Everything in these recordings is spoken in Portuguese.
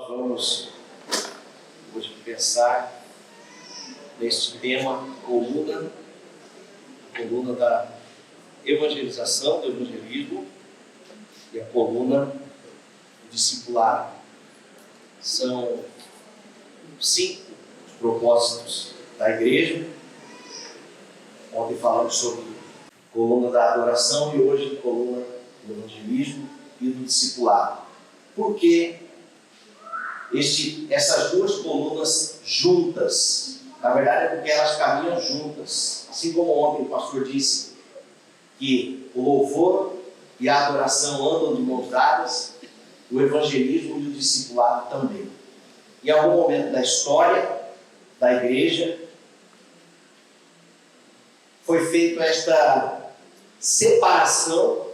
vamos hoje pensar neste tema, coluna da evangelização, do evangelismo, e a coluna do discipulado. São 5 os propósitos da igreja. Ontem falamos sobre coluna da adoração e hoje coluna do evangelismo e do discipulado. Por que essas duas colunas juntas? Na verdade é porque elas caminham juntas. Assim como ontem o pastor disse que o louvor e a adoração andam de mãos dadas, o evangelismo e o discipulado também. Em algum momento da história da igreja foi feita esta separação,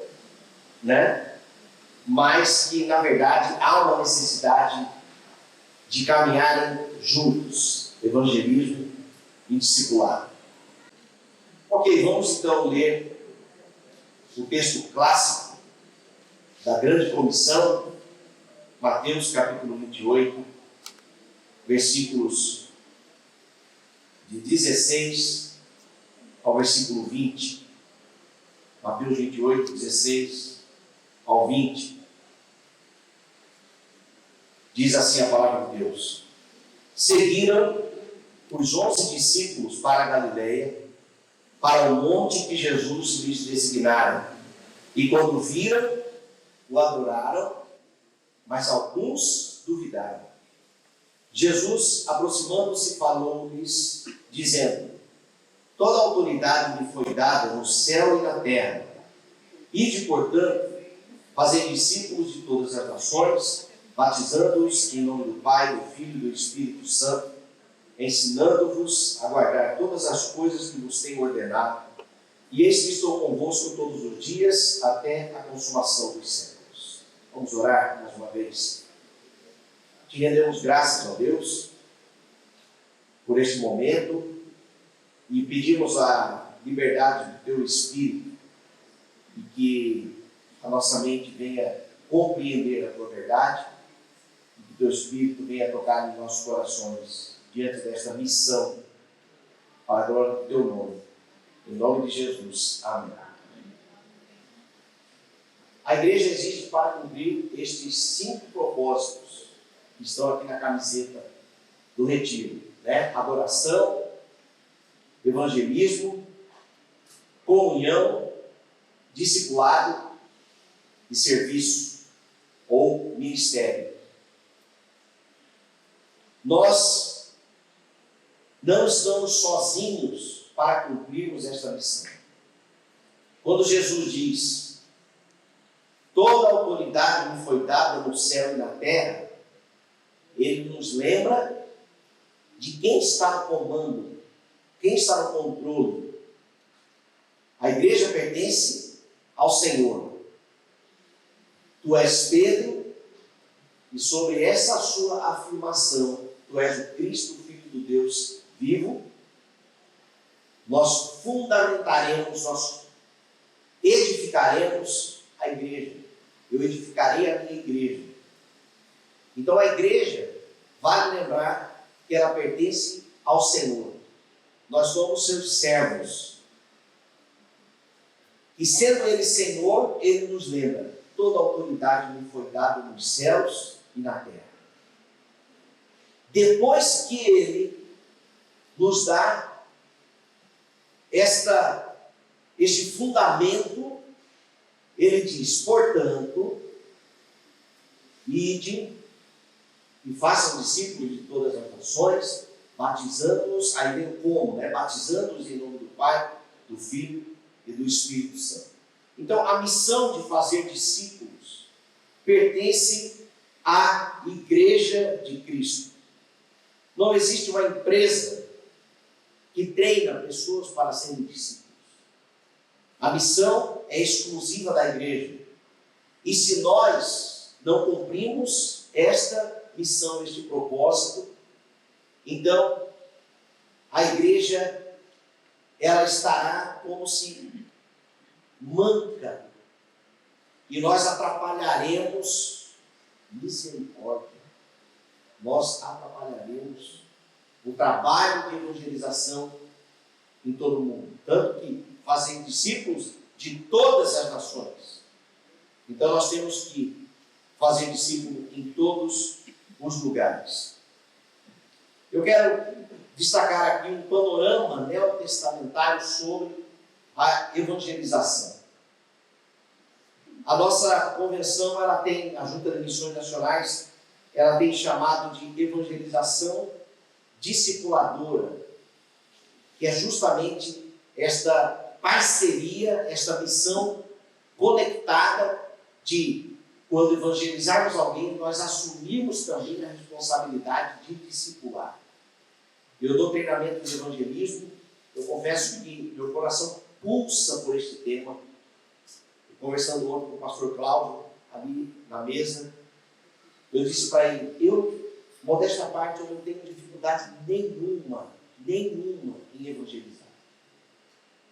mas que na verdade há uma necessidade de caminharem juntos, evangelismo e discipulado. Ok, vamos então ler o texto clássico da grande comissão, Mateus capítulo 28, versículos de 16 ao versículo 20. Mateus 28, 16 ao 20. Diz assim a palavra de Deus: Seguiram os 11 discípulos para a Galileia, para o monte que Jesus lhes designara. E quando viram, o adoraram, mas alguns duvidaram. Jesus, aproximando-se, falou-lhes, dizendo: Toda a autoridade me foi dada no céu e na terra. Ide, portanto, fazei discípulos de todas as nações, batizando-os em nome do Pai, do Filho e do Espírito Santo, ensinando-vos a guardar todas as coisas que vos tenho ordenado. E eis que estou convosco todos os dias, até a consumação dos séculos. Vamos orar mais uma vez. Te rendemos graças, ó Deus, por este momento, e pedimos a liberdade do Teu Espírito, e que a nossa mente venha compreender a Tua verdade, e que o Teu Espírito venha tocar em nossos corações, diante desta missão, para a glória do Teu nome. Em nome de Jesus. Amém. A igreja existe para cumprir estes 5 propósitos que estão aqui na camiseta do retiro, Adoração, evangelismo, comunhão, discipulado e serviço ou ministério. Nós não estamos sozinhos para cumprirmos esta missão. Quando Jesus diz: Toda a autoridade me foi dada no céu e na terra, Ele nos lembra de quem está no comando, quem está no controle. A igreja pertence ao Senhor. Tu és Pedro, e sobre essa sua afirmação, tu és o Cristo, o Filho do Deus vivo, nós fundamentaremos, nós edificaremos a igreja. Eu edificarei a minha igreja. Então a igreja, vale lembrar que ela pertence ao Senhor. Nós somos seus servos. E sendo Ele Senhor, Ele nos lembra: toda a autoridade me foi dada nos céus e na terra. Depois que Ele nos dá este fundamento, Ele diz: portanto, ide e façam discípulos de todas as nações, batizando-os, aí vem como, batizando-os em nome do Pai, do Filho e do Espírito Santo. Então, a missão de fazer discípulos pertence à Igreja de Cristo. Não existe uma empresa que treina pessoas para serem discípulos. A missão é exclusiva da igreja. E se nós não cumprimos esta missão, este propósito, então a igreja ela estará como se manca, e nós atrapalharemos misericórdia. nós atrapalharemos o trabalho de evangelização em todo o mundo. Tanto que fazem discípulos de todas as nações. Então nós temos que fazer discípulo em todos os lugares. Eu quero destacar aqui um panorama neotestamentário sobre a evangelização. A nossa convenção, ela tem, a Junta de Missões Nacionais, ela tem chamado de evangelização discipuladora, que é justamente esta parceria, esta missão conectada de, quando evangelizarmos alguém, nós assumirmos também a responsabilidade de discipular. Eu dou treinamento de evangelismo, eu confesso que meu coração pulsa por este tema. Conversando ontem com o pastor Cláudio, ali na mesa, eu disse para ele, modéstia à parte, eu não tenho dificuldade nenhuma em evangelizar.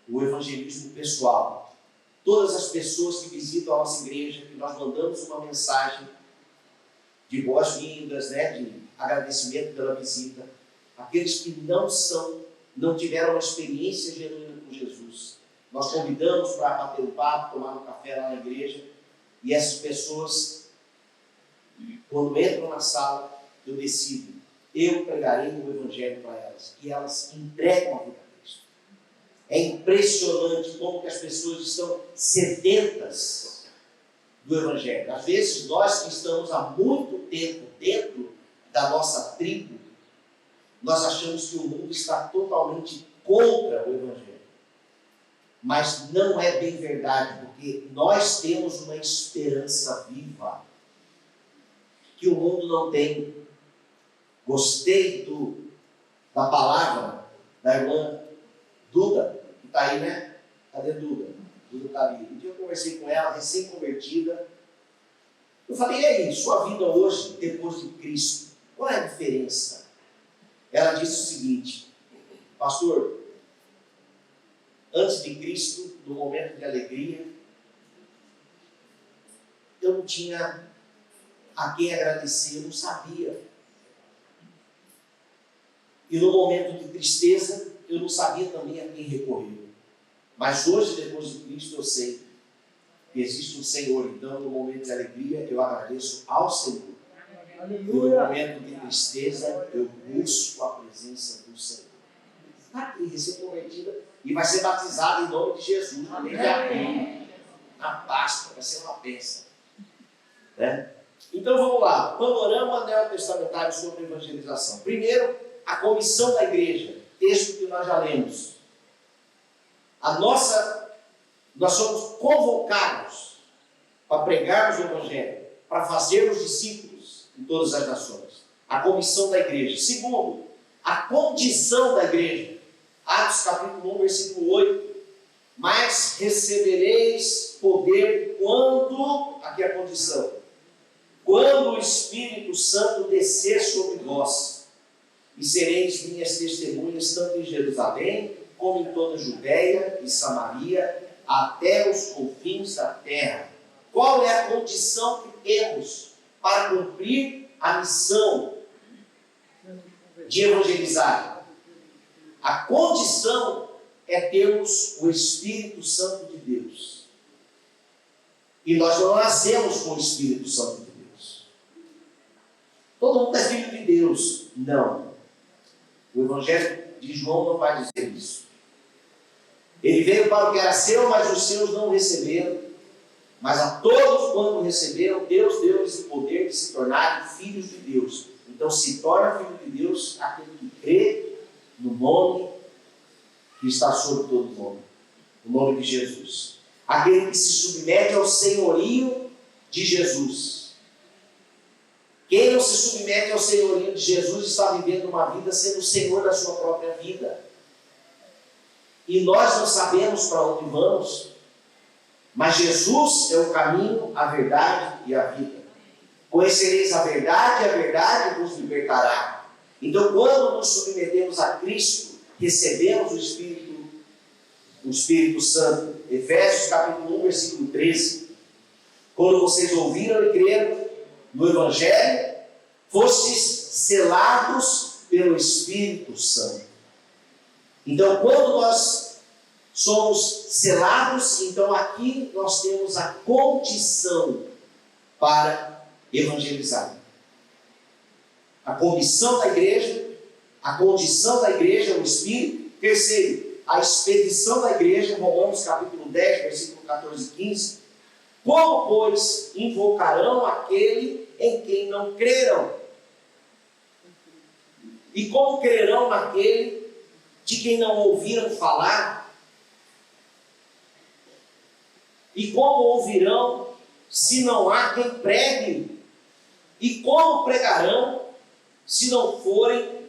O evangelismo pessoal. Todas as pessoas que visitam a nossa igreja, que nós mandamos uma mensagem de boas-vindas, de agradecimento pela visita, aqueles que não tiveram uma experiência genuína com Jesus, nós convidamos para bater um papo, tomar um café lá na igreja, e essas pessoas, quando entram na sala, eu decido, eu pregarei o evangelho para elas, e elas entregam a vida a Cristo. É impressionante como que as pessoas estão sedentas do evangelho. Às vezes, nós que estamos há muito tempo dentro da nossa tribo, nós achamos que o mundo está totalmente contra o evangelho. Mas não é bem verdade, porque nós temos uma esperança viva que o mundo não tem. Gostei da palavra da irmã Duda, que está aí, né? Cadê Duda? Duda está ali. Um dia eu conversei com ela, recém-convertida. Eu falei, e aí, sua vida hoje, depois de Cristo, qual é a diferença? Ela disse o seguinte, pastor, antes de Cristo, no momento de alegria, eu não tinha a quem agradecer, eu não sabia. E no momento de tristeza, eu não sabia também a quem recorrer. Mas hoje, depois de Cristo, eu sei que existe um Senhor. Então, no momento de alegria, eu agradeço ao Senhor. E no momento de tristeza, eu busco a presença do Senhor. Está aqui, recém-convertida, e vai ser batizada em nome de Jesus, no mês de abril, na Páscoa, vai ser uma bênção. Então vamos lá, panorama neotestamentário sobre evangelização. Primeiro, a comissão da igreja, texto que nós já lemos. Nós somos convocados para pregarmos o evangelho, para fazermos discípulos em todas as nações. A comissão da igreja. Segundo, a condição da igreja. Atos capítulo 1, versículo 8. Mas recebereis poder quando, aqui é a condição, quando o Espírito Santo descer sobre vós, e sereis minhas testemunhas tanto em Jerusalém, como em toda a Judéia e Samaria, até os confins da terra. Qual é a condição que temos para cumprir a missão de evangelizar? A condição é termos o Espírito Santo de Deus. E nós não nascemos com o Espírito Santo de Deus. Todo mundo é filho de Deus. Não. O Evangelho de João não vai dizer isso. Ele veio para o que era seu, mas os seus não receberam. Mas a todos quando receberam, Deus deu-lhes o poder de se tornarem filhos de Deus. Então se torna filho de Deus aquele que crê no nome que está sobre todo nome, o nome de Jesus. Aquele que se submete ao senhorio de Jesus. Quem não se submete ao senhorio de Jesus está vivendo uma vida sendo o senhor da sua própria vida. E nós não sabemos para onde vamos, mas Jesus é o caminho, a verdade e a vida. Conhecereis a verdade vos libertará. Então, quando nos submetemos a Cristo, recebemos o Espírito Santo. Efésios capítulo 1, versículo 13. Quando vocês ouviram e creram no Evangelho, fostes selados pelo Espírito Santo. Então, quando nós somos selados, então aqui nós temos a condição para evangelizar. A comissão da igreja, a condição da igreja, o Espírito. Terceiro, a expedição da igreja, Romanos capítulo 10, versículo 14 e 15. Como, pois, invocarão aquele em quem não creram? E como crerão naquele de quem não ouviram falar? E como ouvirão se não há quem pregue? E como pregarão se não forem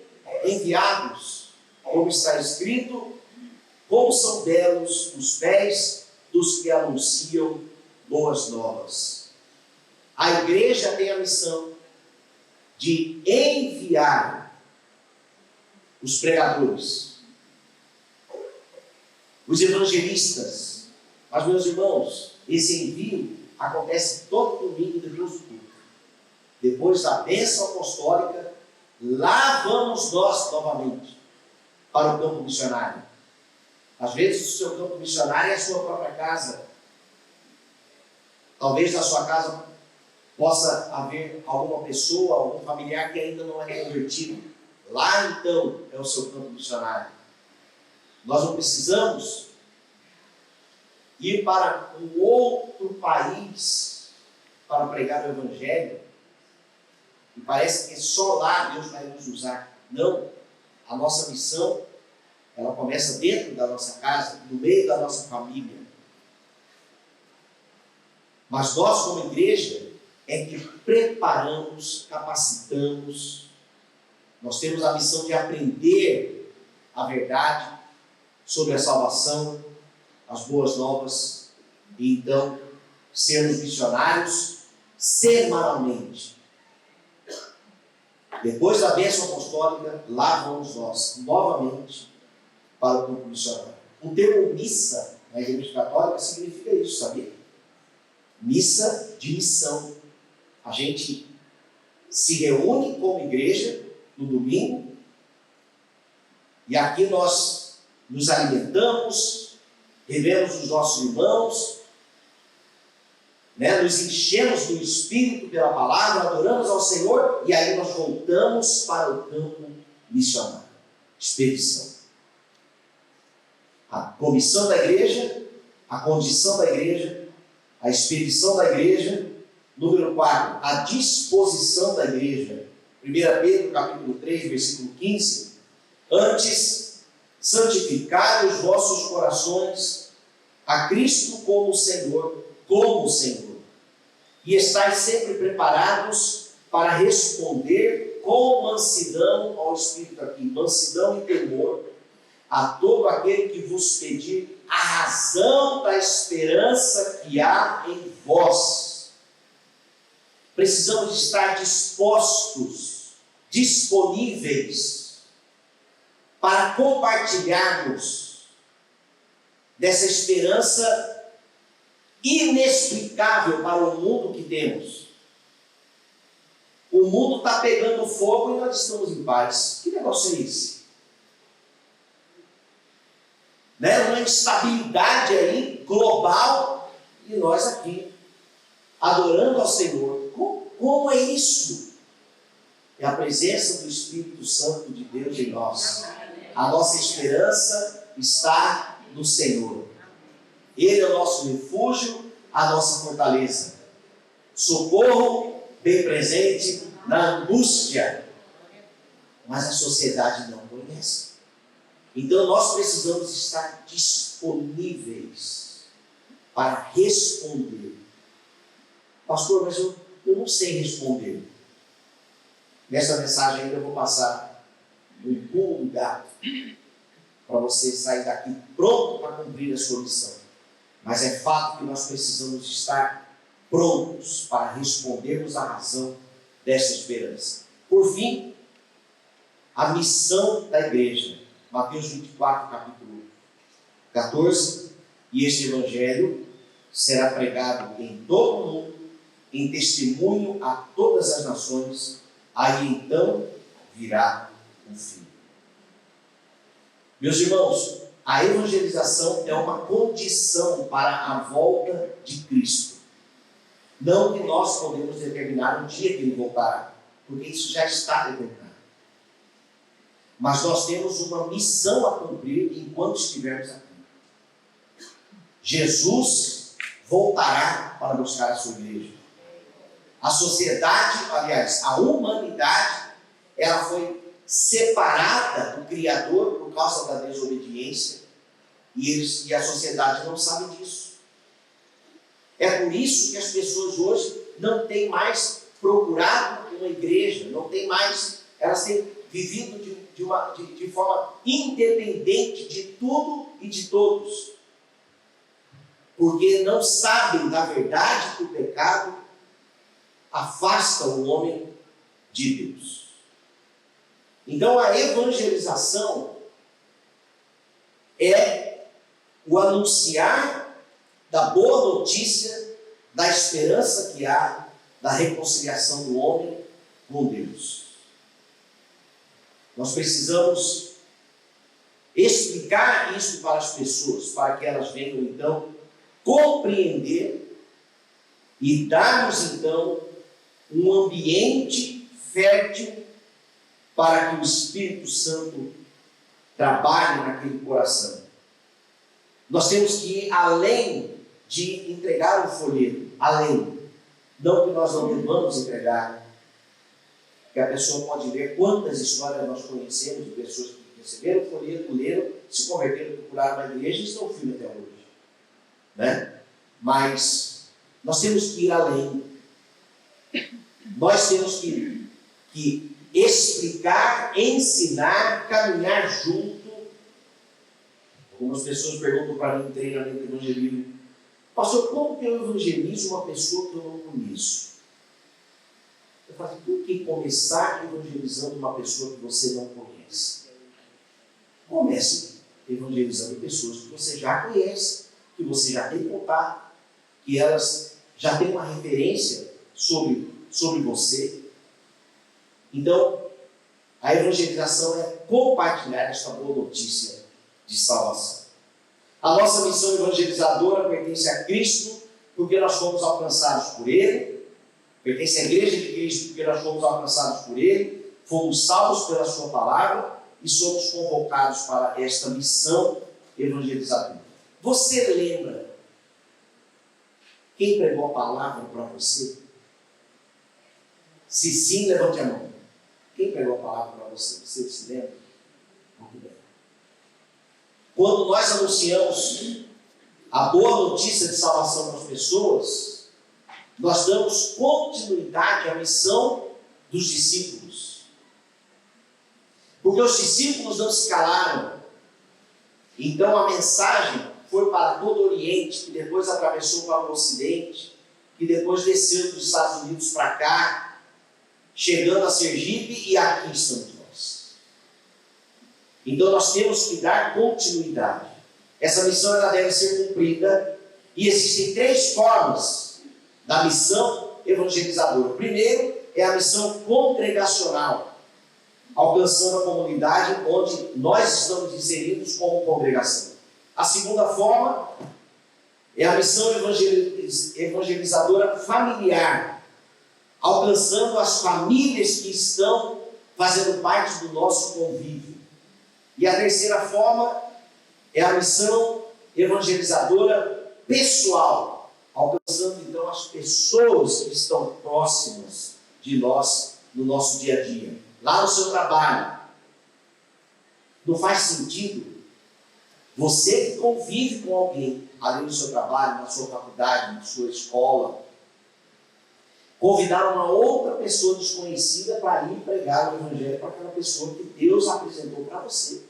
enviados? Como está escrito, como são belos os pés dos que anunciam boas novas. A igreja tem a missão de enviar os pregadores, os evangelistas. Mas, meus irmãos, esse envio acontece todo domingo depois do culto. Depois da bênção apostólica, lá vamos nós novamente para o campo missionário. Às vezes o seu campo missionário é a sua própria casa. Talvez na sua casa possa haver alguma pessoa, algum familiar que ainda não é convertido. Lá então é o seu campo missionário. Nós não precisamos ir para um outro país para pregar o Evangelho. E parece que só lá Deus vai nos usar. Não. A nossa missão, ela começa dentro da nossa casa, no meio da nossa família. Mas nós, como igreja, é que preparamos, capacitamos. Nós temos a missão de aprender a verdade sobre a salvação, as boas novas, e então sermos missionários semanalmente. Depois da bênção apostólica, lá vamos nós novamente para o campo missionário. O termo missa na Igreja Católica significa isso, sabia? Missa de missão. A gente se reúne como igreja no domingo e aqui nós nos alimentamos, revemos os nossos irmãos, nos enchemos do Espírito pela palavra, adoramos ao Senhor e aí nós voltamos para o campo missionário. Expedição. A comissão da igreja, a condição da igreja, a expedição da igreja. Número 4, a disposição da igreja. 1 Pedro capítulo 3, versículo 15. Antes, santificai os vossos corações a Cristo como Senhor, e estais sempre preparados para responder com mansidão ao Espírito aqui, mansidão e temor, a todo aquele que vos pedir a razão da esperança que há em vós. Precisamos estar dispostos, disponíveis para compartilharmos dessa esperança inexplicável para o mundo que temos. O mundo está pegando fogo e nós estamos em paz. Que negócio é esse? Uma instabilidade aí global e nós aqui adorando ao Senhor. Como é isso? É a presença do Espírito Santo de Deus em nós. A nossa esperança está no Senhor. Ele é o nosso refúgio, a nossa fortaleza. Socorro bem presente na angústia. Mas a sociedade não conhece. Então nós precisamos estar disponíveis para responder. Pastor, mas eu não sei responder. Nessa mensagem ainda eu vou passar um pulo do gato para você sair daqui pronto para cumprir a sua missão. Mas é fato que nós precisamos estar prontos para respondermos à razão dessa esperança. Por fim, a missão da igreja. Mateus 24, capítulo 14. E este evangelho será pregado em todo o mundo, em testemunho a todas as nações, aí então virá o fim. Meus irmãos, a evangelização é uma condição para a volta de Cristo. Não que nós podemos determinar o dia que ele voltará, porque isso já está determinado. Mas nós temos uma missão a cumprir enquanto estivermos aqui. Jesus voltará para buscar a sua igreja. A sociedade, aliás, a humanidade, ela foi separada do Criador por causa da desobediência, e a sociedade não sabe disso. É por isso que as pessoas hoje não têm mais procurado uma igreja, não têm mais, elas têm vivido de forma independente de tudo e de todos, porque não sabem da verdade que o pecado afasta o homem de Deus. Então a evangelização é o anunciar da boa notícia, da esperança que há, da reconciliação do homem com Deus. Nós precisamos explicar isso para as pessoas, para que elas venham então compreender e darmos então um ambiente fértil para que o Espírito Santo trabalhe naquele coração. Nós temos que ir além de entregar o folheto, além. Não que nós não devamos entregar, que a pessoa pode ler quantas histórias nós conhecemos de pessoas que receberam o folheto, leram, se converteram, procuraram uma igreja e estão firmes até hoje. Né? Mas nós temos que ir além. Nós temos que explicar, ensinar, caminhar junto. Algumas pessoas perguntam para mim em treinamento de evangelismo: pastor, como que eu evangelizo uma pessoa que eu não conheço? Eu falo: por que começar evangelizando uma pessoa que você não conhece? Comece evangelizando pessoas que você já conhece, que você já tem contato, que elas já têm uma referência sobre você. Então, a evangelização é compartilhar esta boa notícia de salvação. A nossa missão evangelizadora pertence a Cristo, porque nós fomos alcançados por Ele, pertence à Igreja de Cristo, porque nós fomos alcançados por Ele, fomos salvos pela Sua palavra e somos convocados para esta missão evangelizadora. Você lembra quem pregou a palavra para você? Se sim, levante a mão. Quem pregou a palavra para você? Você se lembra? Muito bem. Quando nós anunciamos a boa notícia de salvação para as pessoas, nós damos continuidade à missão dos discípulos. Porque os discípulos não se calaram. Então a mensagem foi para todo o Oriente, que depois atravessou para o Ocidente, que depois desceu dos Estados Unidos para cá, chegando a Sergipe, e aqui estamos nós. Então nós temos que dar continuidade. Essa missão ela deve ser cumprida, e existem 3 formas da missão evangelizadora. Primeiro é a missão congregacional, alcançando a comunidade onde nós estamos inseridos como congregação. A segunda forma é a missão evangelizadora familiar, alcançando as famílias que estão fazendo parte do nosso convívio. E a terceira forma é a missão evangelizadora pessoal, alcançando então as pessoas que estão próximas de nós no nosso dia a dia, lá no seu trabalho. Não faz sentido você que convive com alguém ali no seu trabalho, na sua faculdade, na sua escola, convidar uma outra pessoa desconhecida para ir pregar o evangelho para aquela pessoa que Deus apresentou para você.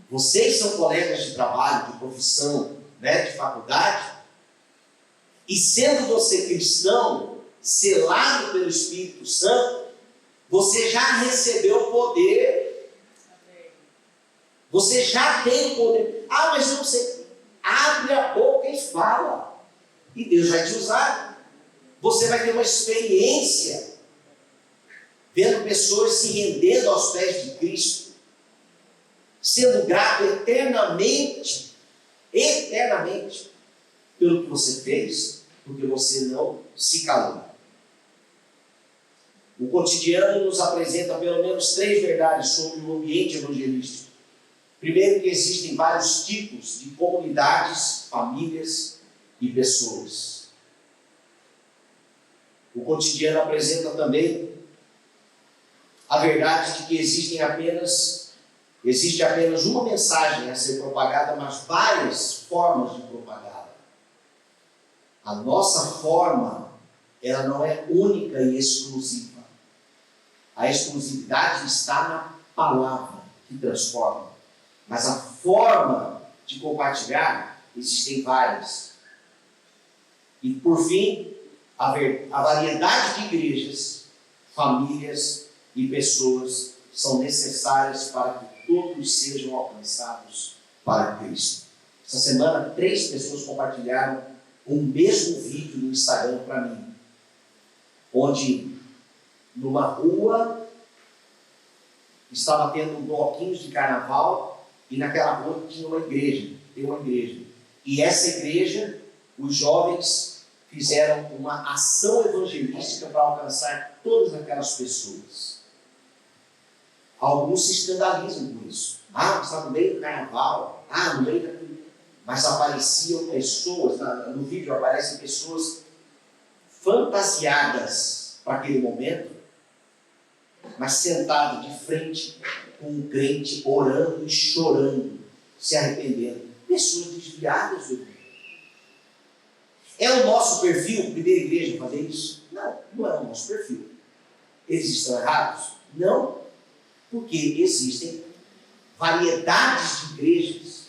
Vocês são colegas de trabalho, de profissão, de faculdade, e sendo você cristão, selado pelo Espírito Santo, você já recebeu o poder. Você já tem o poder. Ah, mas eu não sei. Abre a boca e fala. E Deus vai te usar. Você vai ter uma experiência vendo pessoas se rendendo aos pés de Cristo, sendo grato eternamente, pelo que você fez, porque você não se calou. O cotidiano nos apresenta pelo menos 3 verdades sobre o ambiente evangelístico. Primeiro, que existem vários tipos de comunidades, famílias e pessoas. O cotidiano apresenta também a verdade de que existe apenas uma mensagem a ser propagada, mas várias formas de propagá-la. A nossa forma, ela não é única e exclusiva. A exclusividade está na palavra que transforma. Mas a forma de compartilhar, existem várias. E, por fim, a variedade de igrejas, famílias e pessoas são necessárias para que todos sejam alcançados para Cristo. Essa semana, 3 pessoas compartilharam o mesmo vídeo no Instagram para mim, onde numa rua estava tendo bloquinhos de carnaval e naquela rua tinha uma igreja, E essa igreja, os jovens fizeram uma ação evangelística para alcançar todas aquelas pessoas. Alguns se escandalizam com isso. Está no meio do carnaval, no meio da... Mas apareciam pessoas, no vídeo aparecem pessoas fantasiadas para aquele momento, mas sentado de frente com um crente orando e chorando, se arrependendo. Pessoas desviadas do mundo. É o nosso perfil, primeira igreja, fazer isso? Não é o nosso perfil. Eles estão errados? Não, porque existem variedades de igrejas,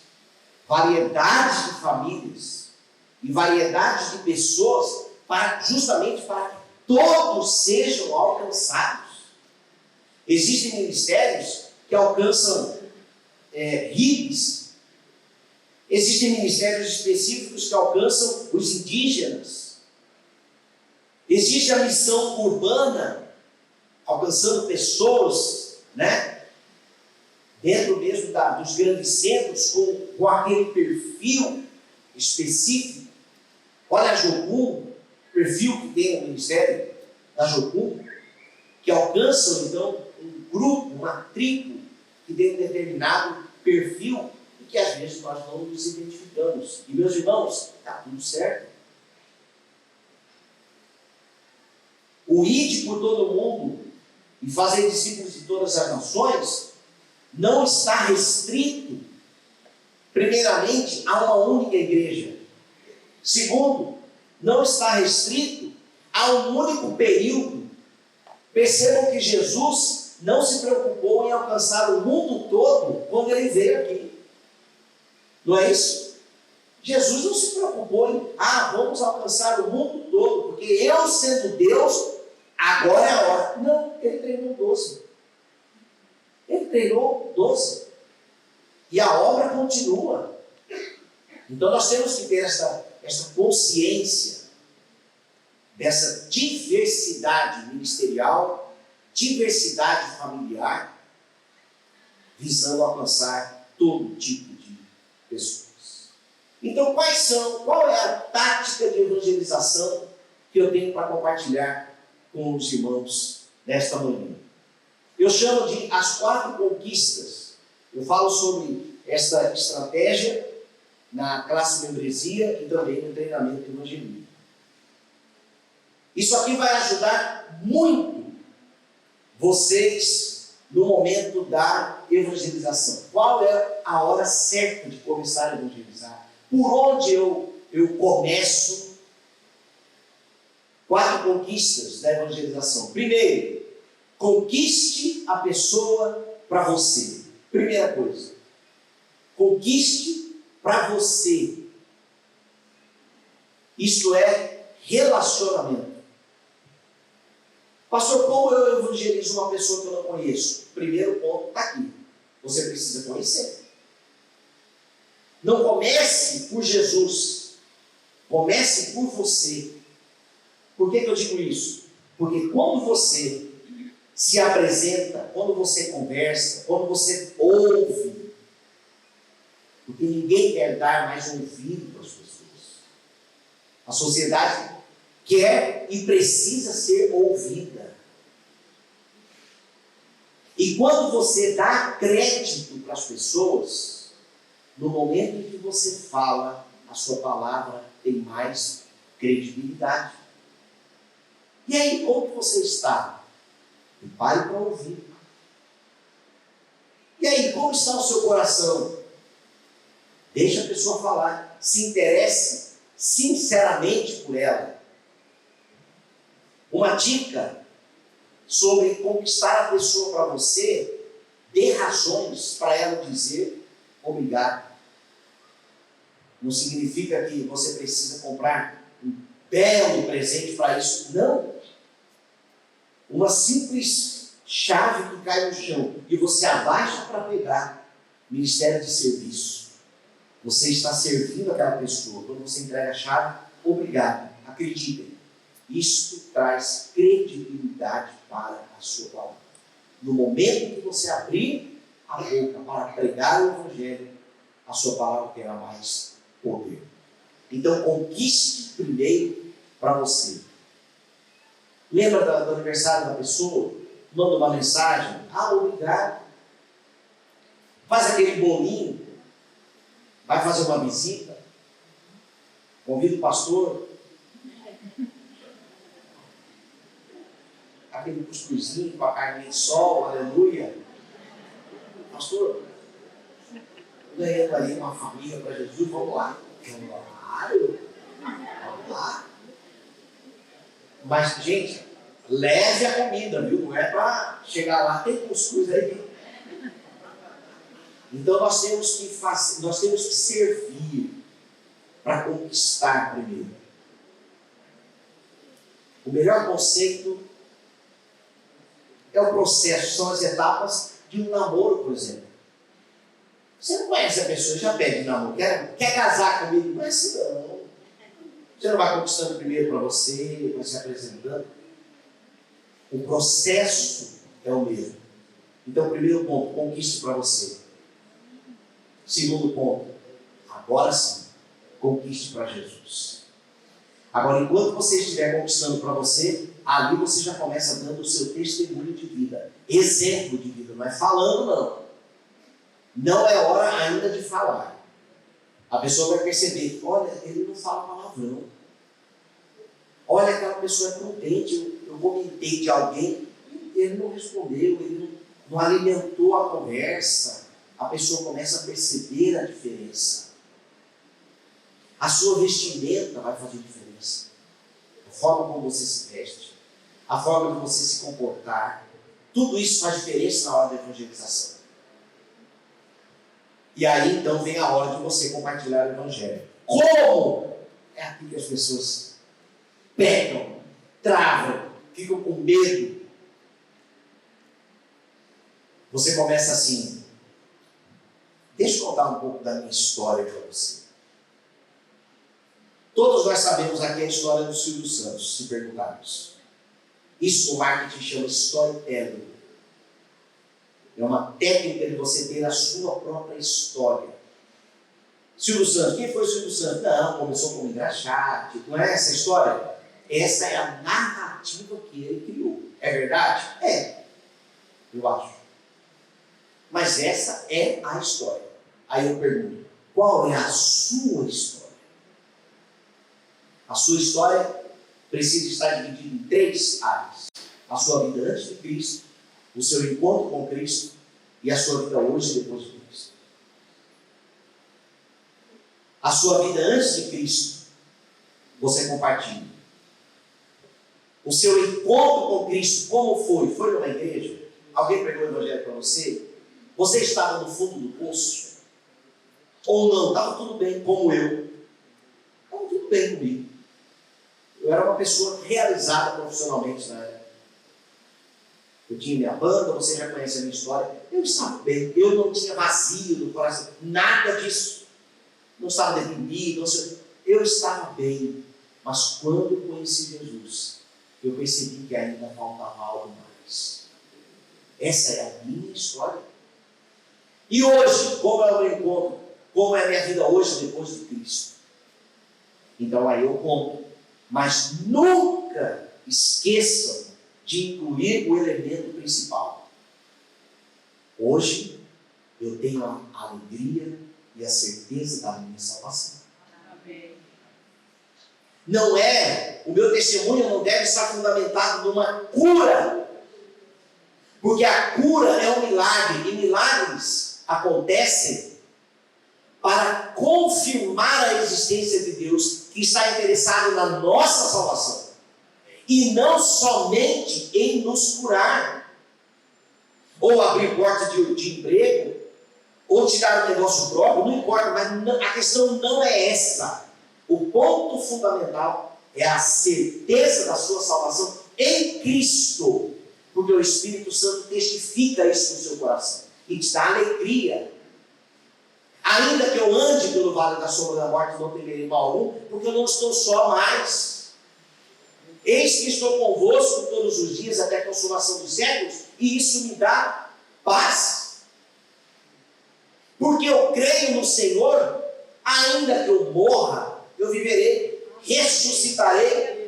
variedades de famílias e variedades de pessoas justamente para que todos sejam alcançados. Existem ministérios que alcançam hippies. Existem ministérios específicos que alcançam os indígenas. Existe a missão urbana, alcançando pessoas, dentro mesmo dos grandes centros, com aquele perfil específico. Olha a Jocum, o perfil que tem o ministério da Jocum, que alcançam, então, um grupo, uma tribo, que tem um determinado perfil, e que às vezes nós não nos identificamos. E, meus irmãos, está tudo certo. O ide por todo mundo e fazer discípulos de todas as nações não está restrito, primeiramente, a uma única igreja. Segundo, não está restrito a um único período. Percebam que Jesus não se preocupou em alcançar o mundo todo quando ele veio aqui. Não é isso? Jesus não se preocupou em, vamos alcançar o mundo todo, porque eu sendo Deus, agora é a hora. Não, ele treinou 12. Ele treinou 12. E a obra continua. Então nós temos que ter essa consciência dessa diversidade ministerial, diversidade familiar, visando alcançar todo tipo de pessoas. Então, qual é a tática de evangelização que eu tenho para compartilhar com os irmãos nesta manhã? Eu chamo de as 4 conquistas. Eu falo sobre essa estratégia na classe membresia e também no treinamento de evangelismo. Isso aqui vai ajudar muito vocês no momento da evangelização. Qual é a hora certa de começar a evangelizar? Por onde eu começo? 4 conquistas da evangelização. Primeiro, conquiste a pessoa para você. Primeira coisa, conquiste para você. Isto é relacionamento. Pastor, como eu evangelizo uma pessoa que eu não conheço? Primeiro ponto está aqui. Você precisa conhecer. Não comece por Jesus. Comece por você. Por que eu digo isso? Porque quando você se apresenta, quando você conversa, quando você ouve, porque ninguém quer dar mais ouvido para as pessoas. A sociedade quer e precisa ser ouvida. E quando você dá crédito para as pessoas, no momento em que você fala, a sua palavra tem mais credibilidade. E aí, como que você está? E pare para ouvir. E aí, como está o seu coração? Deixe a pessoa falar. Se interesse sinceramente por ela. Uma dica sobre conquistar a pessoa para você, dê razões para ela dizer obrigado. Não significa que você precisa comprar um belo presente para isso. Não. Uma simples chave que cai no chão e você abaixa para pegar. Ministério de serviço. Você está servindo aquela pessoa. Quando você entrega a chave, obrigado. Acreditem. Isto traz credibilidade para a sua palavra. No momento que você abrir a boca para pregar o Evangelho, a sua palavra terá mais poder. Então, conquiste primeiro para você. Lembra do aniversário da pessoa? Manda uma mensagem. Obrigado. Faz aquele bolinho. Vai fazer uma visita. Convida o pastor. Aquele cuscuzinho com a carne de sol, aleluia. Pastor, ganhando aí uma família para Jesus, vamos lá. Claro, vamos lá. Mas, gente, leve a comida, viu? Não é para chegar lá, tem cuscuz aí. Então nós temos que servir para conquistar primeiro. O melhor conceito é o processo, são as etapas de um namoro, por exemplo. Você não conhece a pessoa, já pede namoro, quer casar comigo? Não é assim não. Você não vai conquistando primeiro para você, vai se apresentando. O processo é o mesmo. Então, primeiro ponto, conquiste para você. Segundo ponto, agora sim, conquiste para Jesus. Agora, enquanto você estiver conquistando para você, ali você já começa dando o seu testemunho de vida, exemplo de vida, não é falando não. Não é hora ainda de falar. A pessoa vai perceber, olha, ele não fala palavrão. Olha, aquela pessoa é prudente, eu comentei de alguém, ele não respondeu, ele não alimentou a conversa. A pessoa começa a perceber a diferença. A sua vestimenta vai fazer diferença. A forma como você se veste, a forma de você se comportar, tudo isso faz diferença na hora da evangelização. E aí então vem a hora de você compartilhar o Evangelho. Como? É aqui que as pessoas pecam, travam, ficam com medo. Você começa assim. Deixa eu contar um pouco da minha história para você. Todos nós sabemos aqui a história do Silvio Santos, se perguntarmos. Isso no marketing chama storytelling. É uma técnica de você ter a sua própria história. Silvio Santos, quem foi o Silvio Santos? Não, começou como engraxate. Não é essa a história? Essa é a narrativa que ele criou. É verdade? É. Eu acho. Mas essa é a história. Aí eu pergunto, qual é a sua história? A sua história precisa estar dividida em 3 áreas. A sua vida antes de Cristo, o seu encontro com Cristo e a sua vida hoje e depois de Cristo. A sua vida antes de Cristo, você compartilha. O seu encontro com Cristo, como foi? Foi numa igreja? Alguém pregou o Evangelho para você? Você estava no fundo do poço? Ou não? Estava tudo bem, como eu. Estava tudo bem comigo. Eu era uma pessoa realizada profissionalmente na época. Eu tinha minha banda, você já conhece a minha história. Eu estava bem, eu não tinha vazio no coração, nada disso. Não estava deprimido, eu estava bem. Mas quando eu conheci Jesus, eu percebi que ainda faltava algo mais. Essa é a minha história. E hoje, como é o meu encontro? Como é a minha vida hoje depois de Cristo? Então aí eu conto. Mas nunca esqueçam de incluir o elemento principal. Hoje eu tenho a alegria e a certeza da minha salvação. Amém. Não é, o meu testemunho não deve estar fundamentado numa cura. Porque a cura é um milagre. E milagres acontecem para confirmar a existência de Deus, que está interessado na nossa salvação. E não somente em nos curar. Ou abrir porta de emprego, ou te dar um negócio próprio, não importa, mas a questão não é essa. O ponto fundamental é a certeza da sua salvação em Cristo. Porque o Espírito Santo testifica isso no seu coração e te dá alegria. Ainda que eu ande pelo vale da sombra da morte, não temerei mal algum, porque eu não estou só mais. Eis que estou convosco todos os dias até a consumação dos séculos, e isso me dá paz. Porque eu creio no Senhor, ainda que eu morra, eu viverei, ressuscitarei.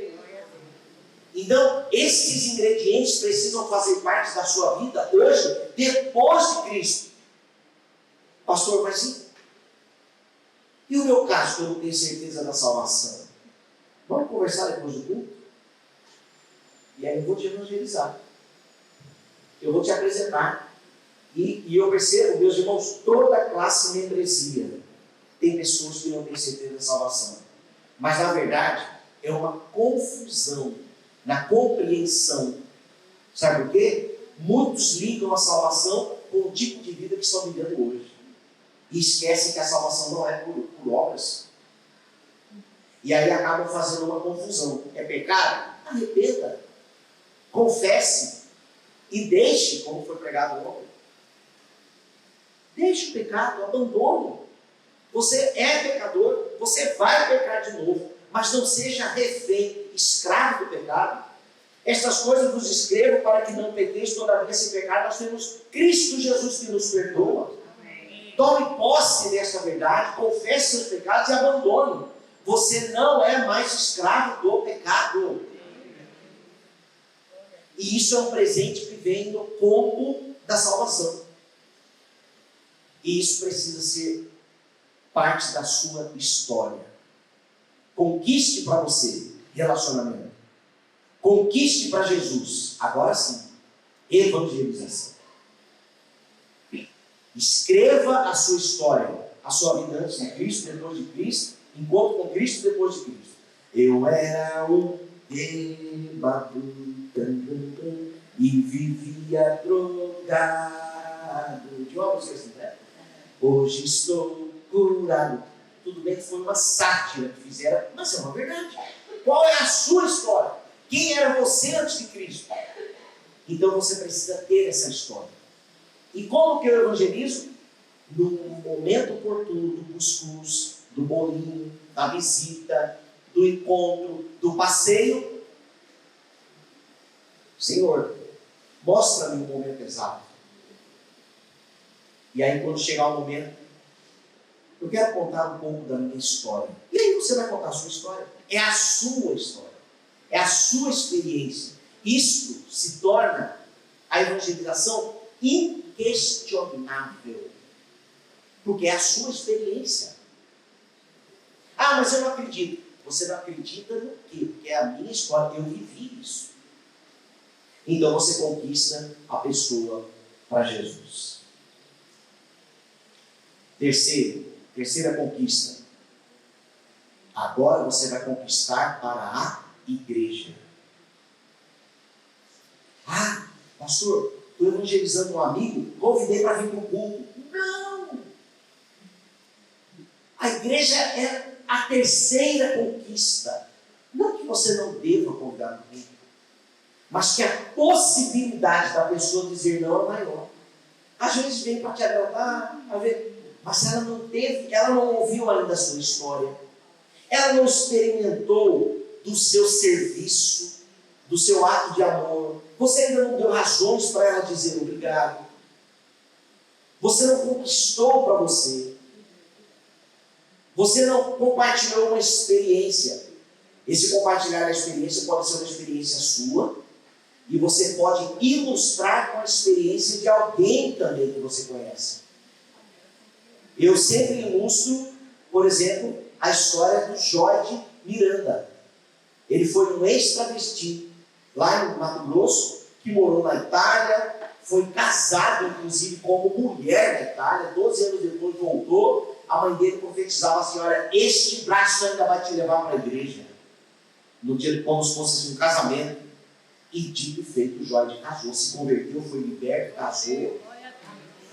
Então, esses ingredientes precisam fazer parte da sua vida hoje, depois de Cristo. Pastor, mas e o meu caso, que eu não tenho certeza da salvação? Vamos conversar depois do culto? E aí eu vou te evangelizar. Eu vou te apresentar. E eu percebo, meus irmãos, toda a classe membresia tem pessoas que não têm certeza da salvação. Mas, na verdade, é uma confusão na compreensão. Sabe por quê? Muitos ligam a salvação com o tipo de vida que estão vivendo hoje. E esquecem que a salvação não é por obras. E aí acabam fazendo uma confusão. É pecado? Arrependa. Confesse. E deixe, como foi pregado ontem. Deixe o pecado, abandone. Você é pecador, você vai pecar de novo. Mas não seja refém, escravo do pecado. Estas coisas vos escrevo para que não pequeis, todavia se pecar, nós temos Cristo Jesus que nos perdoa. Amém. Tome posse desta verdade, confesse seus pecados e abandone. Você não é mais escravo do pecado. E isso é um presente que vem no combo da salvação. E isso precisa ser parte da sua história. Conquiste para você relacionamento. Conquiste para Jesus. Agora sim, evangelização. Escreva a sua história, a sua vida antes de Cristo, depois de Cristo, encontro com Cristo, depois de Cristo. Eu era um bêbado e vivia drogado. De uma música assim, né? Hoje estou curado. Tudo bem que foi uma sátira que fizeram, mas é uma verdade. Qual é a sua história? Quem era você antes de Cristo? Então você precisa ter essa história. E como que eu evangelizo? No momento oportuno do cuscuz, do bolinho, da visita, do encontro, do passeio. Senhor, mostra-me o momento exato. E aí quando chegar o momento, eu quero contar um pouco da minha história. E aí você vai contar a sua história. É a sua história. É a sua experiência. Isto se torna a evangelização inquestionável. Porque é a sua experiência. Ah, mas eu não acredito. Você não acredita no quê? Porque é a minha história. Eu vivi isso. Então você conquista a pessoa para Jesus. Terceira conquista. Agora você vai conquistar para a igreja. Ah, pastor, estou evangelizando um amigo, convidei para vir para o culto. Não! A igreja é a terceira conquista. Não que você não deva convidar para o culto, mas que a possibilidade da pessoa dizer não é maior. Às vezes vem para te agradar, mas ela não ouviu ainda a sua história. Ela não experimentou do seu serviço, do seu ato de amor. Você ainda não deu razões para ela dizer obrigado. Você não conquistou para você. Você não compartilhou uma experiência. Esse compartilhar a experiência pode ser uma experiência sua, e você pode ilustrar com a experiência de alguém também que você conhece. Eu sempre ilustro, por exemplo, a história do Jorge Miranda. Ele foi um ex-travesti lá em Mato Grosso, que morou na Itália, foi casado, inclusive, como mulher na Itália. 12 anos depois voltou. A mãe dele profetizava assim: olha, este braço ainda vai te levar para a igreja. No dia como se fosse um casamento. E dito e feito, o Jorge casou, se converteu, foi liberto, casou.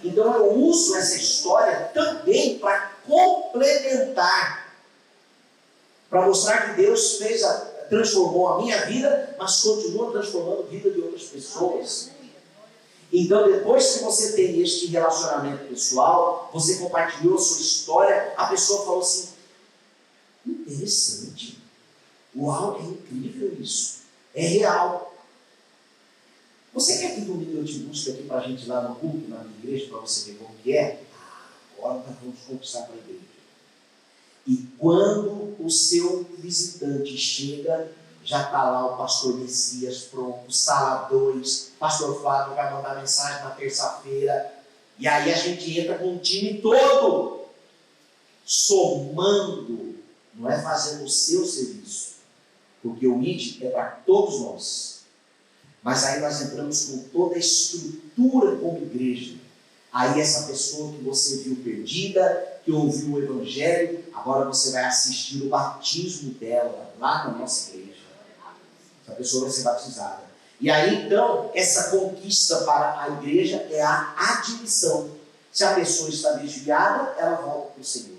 Então eu uso essa história também para complementar, para mostrar que Deus transformou a minha vida, mas continua transformando a vida de outras pessoas. Então, depois que você tem este relacionamento pessoal, você compartilhou a sua história, a pessoa falou assim: interessante, uau, é incrível isso, é real. Você quer que domingo eu te busque aqui para a gente ir lá no culto, na minha igreja, para você ver como que é? Agora nós vamos conquistar para a igreja. E quando o seu visitante chega, já está lá o pastor Messias pronto, sala 2, pastor Flávio vai mandar mensagem na terça-feira, e aí a gente entra com o time todo, somando, não é fazendo o seu serviço, porque o ID é para todos nós. Mas aí nós entramos com toda a estrutura como igreja. Aí essa pessoa que você viu perdida, que ouviu o Evangelho, agora você vai assistir o batismo dela lá na nossa igreja. Essa pessoa vai ser batizada. E aí então, essa conquista para a igreja é a admissão. Se a pessoa está desviada, ela volta para o Senhor.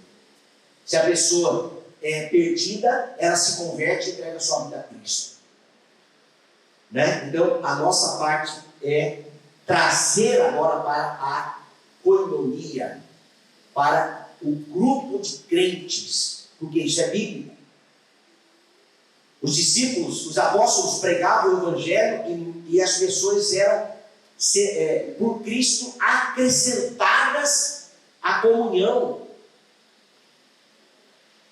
Se a pessoa é perdida, ela se converte e entrega sua vida a Cristo. Né? Então, a nossa parte é trazer agora para a koinonia, para o grupo de crentes, porque isso é bíblico. Os discípulos, os apóstolos pregavam o Evangelho e as pessoas eram, por Cristo, acrescentadas à comunhão.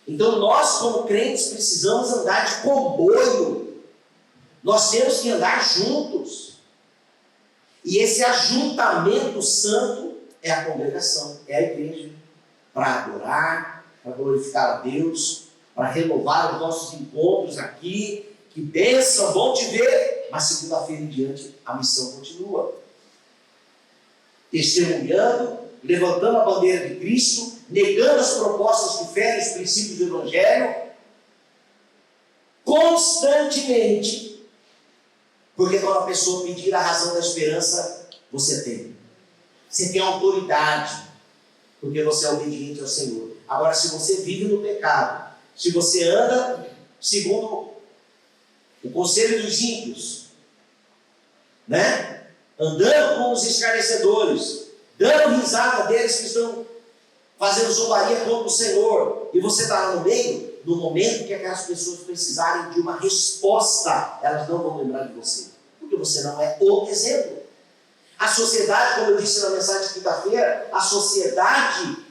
Então, nós, como crentes, precisamos andar de comboio. Nós temos que andar juntos. E esse ajuntamento santo é a congregação, é a igreja. Para adorar, para glorificar a Deus, para renovar os nossos encontros aqui. Que bênção, bom te ver. Mas segunda-feira em diante a missão continua. Testemunhando, levantando a bandeira de Cristo, negando as propostas que ferem os princípios do Evangelho, constantemente. Porque quando a pessoa pedir a razão da esperança, você tem. Você tem autoridade, porque você é obediente ao Senhor. Agora, se você vive no pecado, se você anda segundo o conselho dos ímpios, né? Andando com os escarnecedores, dando risada deles que estão fazendo zombaria contra o Senhor, e você está lá no meio, no momento que aquelas pessoas precisarem de uma resposta, elas não vão lembrar de você, porque você não é o exemplo. A sociedade, como eu disse na mensagem de quinta-feira, a sociedade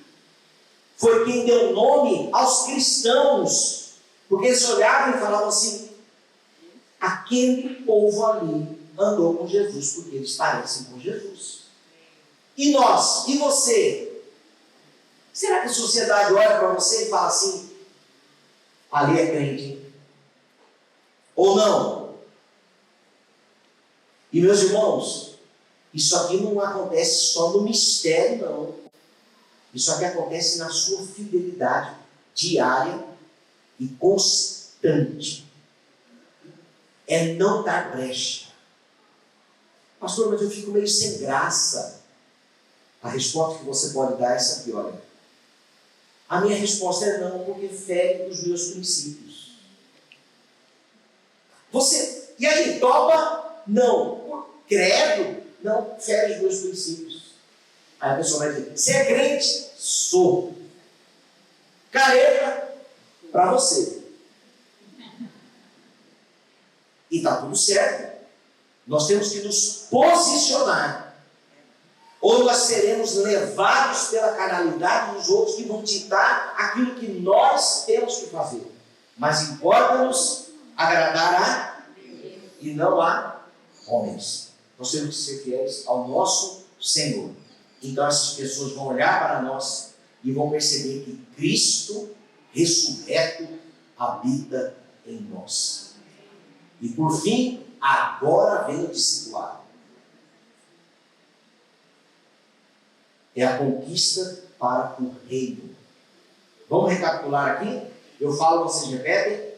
foi quem deu nome aos cristãos, porque eles olhavam e falavam assim: aquele povo ali andou com Jesus, porque eles parecem com Jesus. E nós? E você? Será que a sociedade olha para você e fala assim: ali é crente? Ou não? E meus irmãos, isso aqui não acontece só no mistério, não. Isso aqui acontece na sua fidelidade diária e constante. É não dar brecha. Pastor, mas eu fico meio sem graça. A resposta que você pode dar é essa aqui, olha. A minha resposta é não, porque fere os meus princípios. Você, e aí, topa? Não. Credo? Não, fere os meus princípios. Aí a pessoa vai dizer: você é crente? Sou. Careta? Para você. E está tudo certo. Nós temos que nos posicionar. Ou nós seremos levados pela carnalidade dos outros que vão ditar aquilo que nós temos que fazer. Mas importa-nos agradar a e não a homens. Nós temos que ser fiéis ao nosso Senhor. Então essas pessoas vão olhar para nós e vão perceber que Cristo ressurreto habita em nós. E por fim, agora vem o discipulado. É a conquista para o reino. Vamos recapitular aqui? Eu falo, vocês repetem.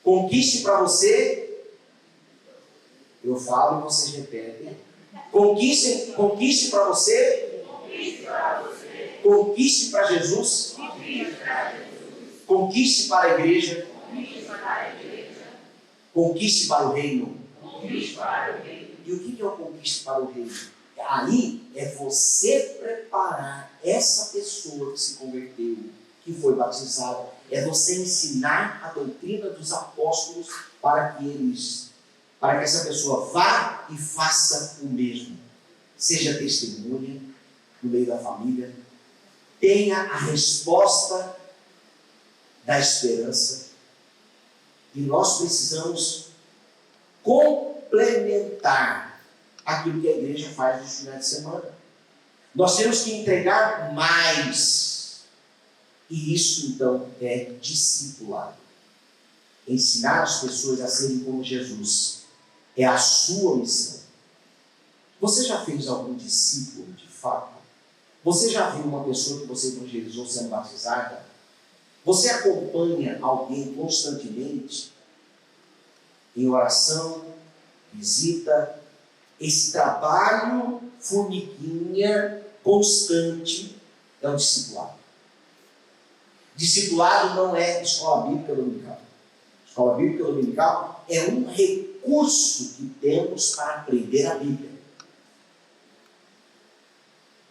Conquiste para você. Eu falo e vocês repetem. Conquiste para você. Conquiste para Jesus. Conquiste para a igreja. Conquiste para o reino. E o que é o conquiste para o reino? Aí é você preparar essa pessoa que se converteu, que foi batizada, é você ensinar a doutrina dos apóstolos para que essa pessoa vá e faça o mesmo. Seja testemunha no meio da família, tenha a resposta da esperança, e nós precisamos complementar aquilo que a igreja faz nos finais de semana. Nós temos que entregar mais. E isso, então, é discipulado. Ensinar as pessoas a serem como Jesus é a sua missão. Você já fez algum discípulo de fato? Você já viu uma pessoa que você evangelizou sendo batizada? Você acompanha alguém constantemente em oração, visita? Esse trabalho formiguinha constante é o discipulado. Discipulado não é escola bíblica dominical. Escola bíblica dominical é um recurso que temos para aprender a Bíblia.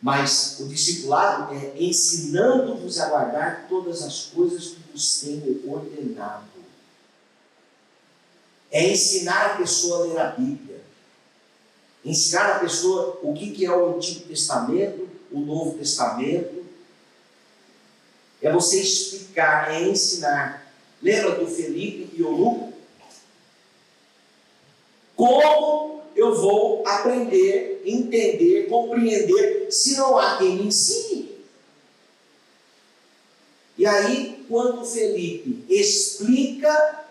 Mas o discipulado é ensinando-vos a guardar todas as coisas que vos tenho ordenado. É ensinar a pessoa a ler a Bíblia. Ensinar a pessoa o que é o Antigo Testamento, o Novo Testamento. É você explicar, é ensinar. Lembra do Felipe e o Lu? Como eu vou aprender, entender, compreender, se não há quem me ensine? E aí, quando o Felipe explica,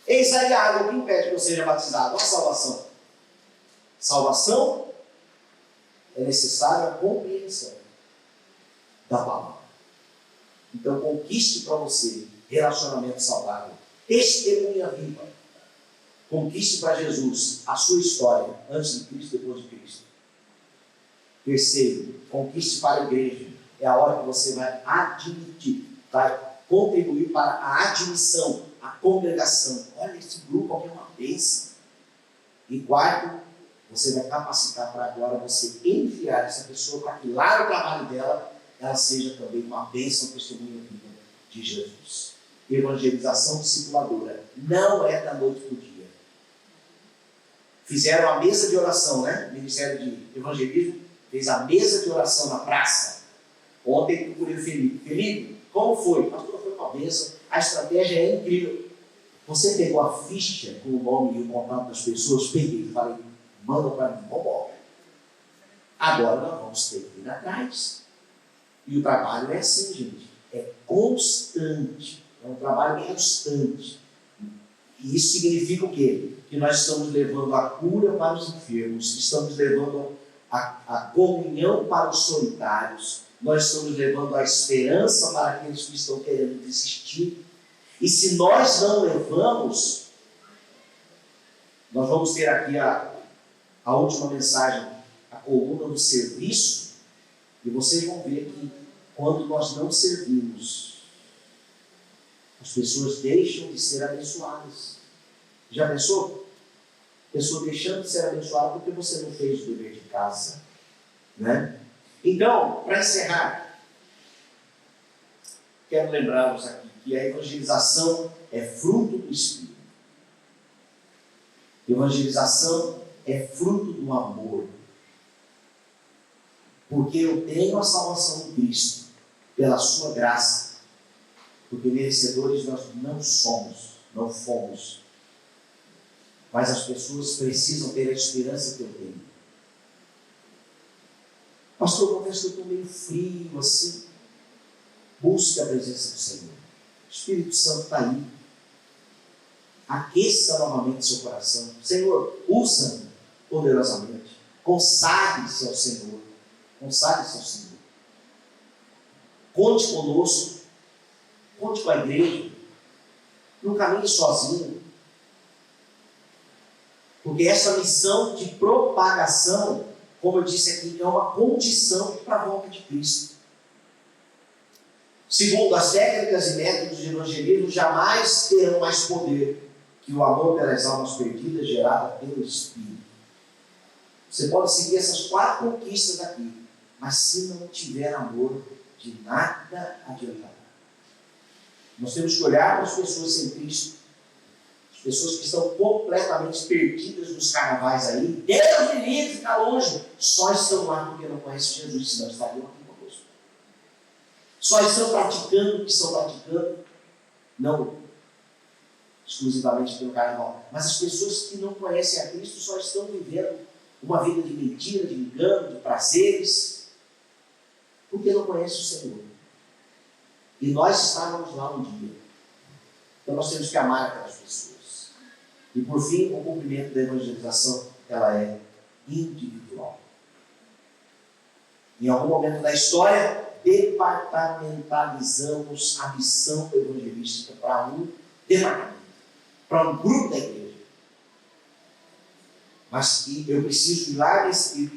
eis aí a água que impede que eu seja batizado. Olha a salvação. Salvação é necessária a compreensão da palavra. Então, conquiste para você relacionamento saudável, testemunha viva. Conquiste para Jesus a sua história, antes de Cristo, depois de Cristo. Terceiro, conquiste para a igreja. É a hora que você vai admitir, vai contribuir para a admissão, a congregação. Olha, esse grupo aqui é uma bênção. E quarto, você vai capacitar para agora você enviar essa pessoa para que lá no trabalho dela, ela seja também uma bênção testemunha viva de Jesus. Evangelização discipuladora não é da noite para o dia. Fizeram a mesa de oração, né? O Ministério de Evangelismo fez a mesa de oração na praça. Ontem procurei o Felipe. Felipe, como foi? Pastor, foi uma bênção. A estratégia é incrível. Você pegou a ficha com o nome e o contato das pessoas? Peguei e falei, manda para mim, vamos embora. Agora nós vamos ter que ir atrás. E o trabalho é assim, gente. É constante. É um trabalho constante. E isso significa o quê? Que nós estamos levando a cura para os enfermos, estamos levando a comunhão para os solitários, nós estamos levando a esperança para aqueles que estão querendo desistir. E se nós não levamos, nós vamos ter aqui a última mensagem, a coluna do serviço, e vocês vão ver que quando nós não servimos, as pessoas deixam de ser abençoadas. Já pensou? Pessoa deixando de ser abençoada porque você não fez o dever de casa, né? Então, para encerrar, quero lembrá-los aqui que a evangelização é fruto do Espírito. Evangelização é fruto do amor. Porque eu tenho a salvação em Cristo, pela sua graça. Porque merecedores nós não somos, não fomos. Mas as pessoas precisam ter a esperança que eu tenho. Pastor, eu confesso que eu estou meio frio assim. Busque a presença do Senhor. O Espírito Santo está aí. Aqueça novamente seu coração. Senhor, usa-me poderosamente. Consagre-se ao Senhor. Consagre-se ao Senhor. Conte conosco. Conte com a igreja. Não caminhe sozinho. Porque essa missão de propagação, como eu disse aqui, é uma condição para a volta de Cristo. Segundo as técnicas e métodos de evangelismo, jamais terão mais poder que o amor pelas almas perdidas gerado pelo Espírito. Você pode seguir essas 4 conquistas aqui, mas se não tiver amor, de nada adiantará. Nós temos que olhar para as pessoas sem Cristo, as pessoas que estão completamente perdidas nos carnavais aí. Deus me livre, ficar longe. Só estão lá porque não conhecem Jesus, senão estariam aqui conosco. Só estão praticando o que estão praticando, não exclusivamente pelo carnaval, mas as pessoas que não conhecem a Cristo só estão vivendo uma vida de mentira, de engano, de prazeres, porque não conhecem o Senhor. E nós estávamos lá um dia. Então nós temos que amar aquelas pessoas. E por fim, o cumprimento da evangelização, ela é individual. Em algum momento da história, departamentalizamos a missão evangelística para um departamento, para um grupo da igreja. Mas eu preciso ir lá nesse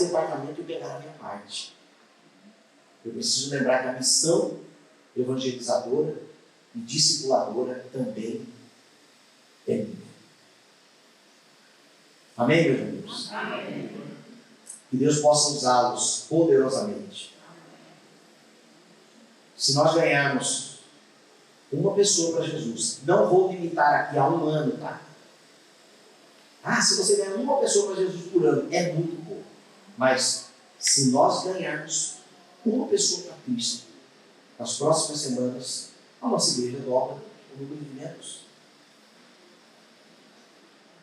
departamento e pegar a minha parte. Eu preciso lembrar que a missão evangelizadora e discipuladora também é minha. Amém, meus amigos? Amém. Que Deus possa usá-los poderosamente. Se nós ganharmos uma pessoa para Jesus, não vou limitar aqui a 1 ano, tá? Se você ganhar uma pessoa para Jesus por ano, é muito pouco. Mas se nós ganharmos uma pessoa para Cristo, nas próximas semanas, a nossa igreja dobra o número de membros.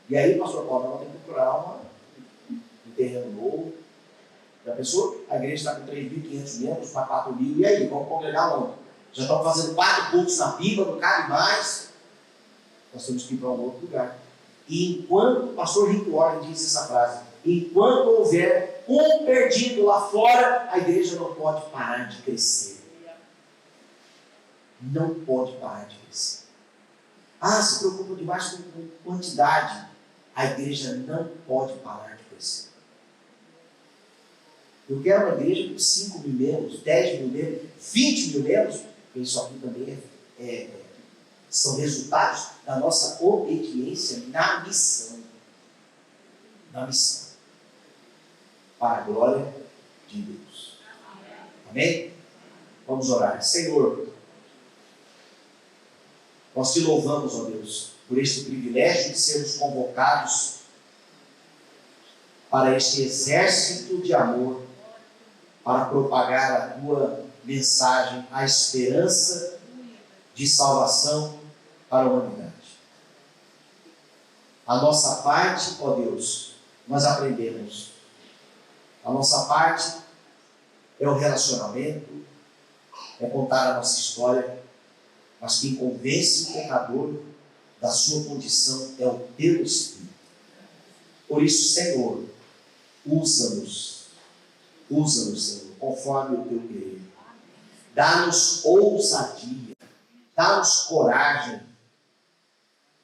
E aí, pastor Paulo, nós temos que procurar um terreno novo. Já pensou? A igreja está com 3.500 membros para 4.000. E aí, vamos congregar onde? Já estão fazendo 4 cultos na pipa, não cabe mais. Nós temos que ir para um outro lugar. E enquanto, o pastor Rick Warren diz essa frase, enquanto houver um perdido lá fora, a igreja não pode parar de crescer. Não pode parar de crescer. Se preocupa demais com quantidade. A igreja não pode parar de crescer. Eu quero uma igreja com 5.000 membros, 10.000 membros, 20.000 membros, porque isso aqui também são resultados da nossa obediência na missão. Na missão. Para a glória de Deus. Amém? Vamos orar. Senhor, nós te louvamos, ó Deus, por este privilégio de sermos convocados para este exército de amor, para propagar a tua mensagem, a esperança de salvação para a humanidade. A nossa parte, ó Deus, nós aprendemos. A nossa parte é o relacionamento, é contar a nossa história, mas quem convence o pecador da sua condição é o teu Espírito. Por isso, Senhor, usa-nos, Senhor, conforme o teu querer. Dá-nos ousadia, dá-nos coragem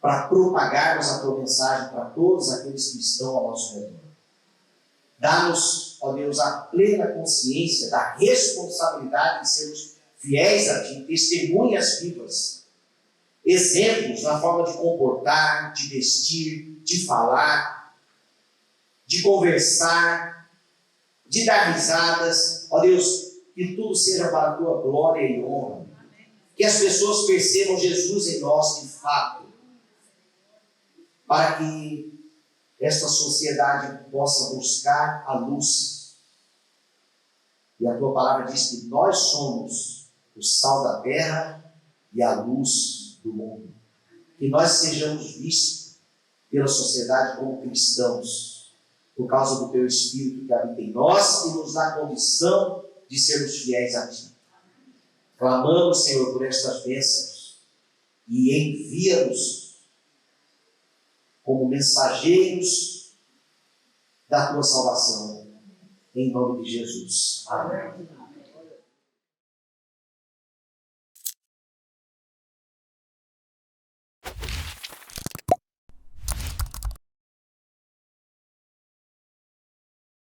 para propagarmos a tua mensagem para todos aqueles que estão ao nosso redor. Dá-nos, ó Deus, a plena consciência da responsabilidade de sermos fiéis a ti, testemunhas vivas, exemplos na forma de comportar, de vestir, de falar, de conversar, de dar risadas. Ó Deus, que tudo seja para a tua glória e honra. Que as pessoas percebam Jesus em nós de fato, para que esta sociedade possa buscar a luz. E a tua palavra diz que nós somos o sal da terra e a luz do mundo. Que nós sejamos vistos pela sociedade como cristãos, por causa do teu Espírito que habita em nós e nos dá condição de sermos fiéis a ti. Clamamos, Senhor, por estas bênçãos e envia-nos como mensageiros da tua salvação, em nome de Jesus. Amém.